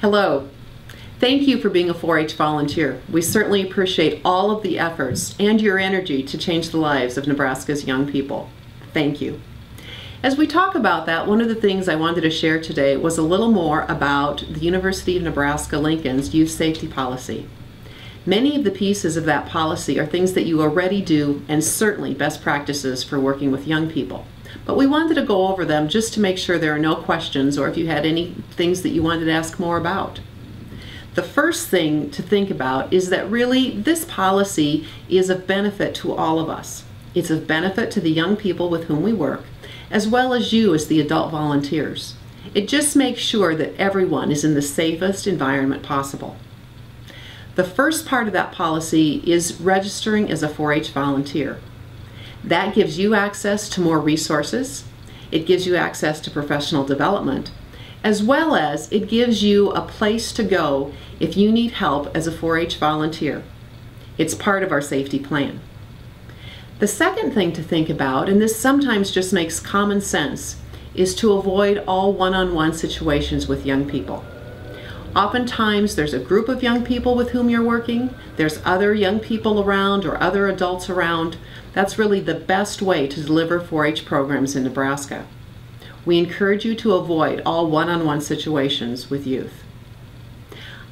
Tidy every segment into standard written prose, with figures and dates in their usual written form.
Hello. Thank you for being a 4-H volunteer. We certainly appreciate all of the efforts and your energy to change the lives of Nebraska's young people. Thank you. As we talk about that, one of the things I wanted to share today was a little more about the University of Nebraska-Lincoln's youth safety policy. Many of the pieces of that policy are things that you already do and certainly best practices for working with young people. But we wanted to go over them just to make sure there are no questions or if you had any things that you wanted to ask more about. The first thing to think about is that really this policy is of benefit to all of us. It's of benefit to the young people with whom we work, as well as you as the adult volunteers. It just makes sure that everyone is in the safest environment possible. The first part of that policy is registering as a 4-H volunteer. That gives you access to more resources, it gives you access to professional development, as well as it gives you a place to go if you need help as a 4-H volunteer. It's part of our safety plan. The second thing to think about, and this sometimes just makes common sense, is to avoid all one-on-one situations with young people. Oftentimes there's a group of young people with whom you're working, there's other young people around or other adults around. That's really the best way to deliver 4-H programs in Nebraska. We encourage you to avoid all one-on-one situations with youth.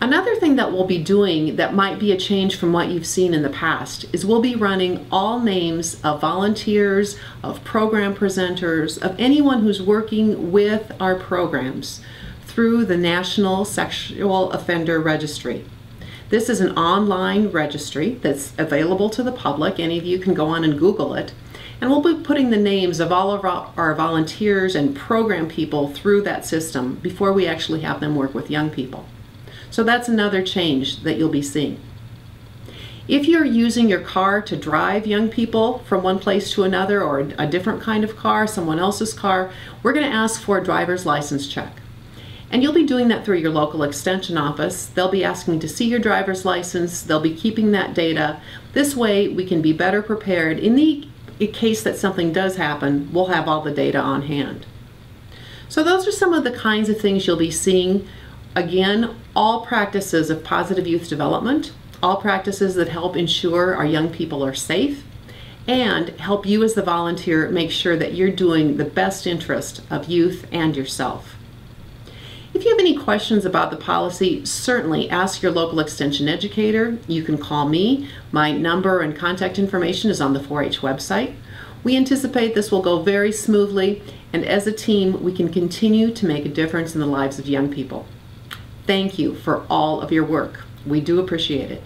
Another thing that we'll be doing that might be a change from what you've seen in the past is we'll be running all names of volunteers, of program presenters, of anyone who's working with our programs through the National Sexual Offender Registry. This is an online registry that's available to the public. Any of you can go on and Google it. And we'll be putting the names of all of our volunteers and program people through that system before we actually have them work with young people. So that's another change that you'll be seeing. If you're using your car to drive young people from one place to another, or a different kind of car, someone else's car, we're going to ask for a driver's license check. And you'll be doing that through your local extension office. They'll be asking to see your driver's license. They'll be keeping that data. This way we can be better prepared. In the case that something does happen, we'll have all the data on hand. So those are some of the kinds of things you'll be seeing. Again, all practices of positive youth development, all practices that help ensure our young people are safe, and help you as the volunteer make sure that you're doing the best interest of youth and yourself. If you have any questions about the policy, certainly ask your local extension educator. You can call me. My number and contact information is on the 4-H website. We anticipate this will go very smoothly, and as a team, we can continue to make a difference in the lives of young people. Thank you for all of your work. We do appreciate it.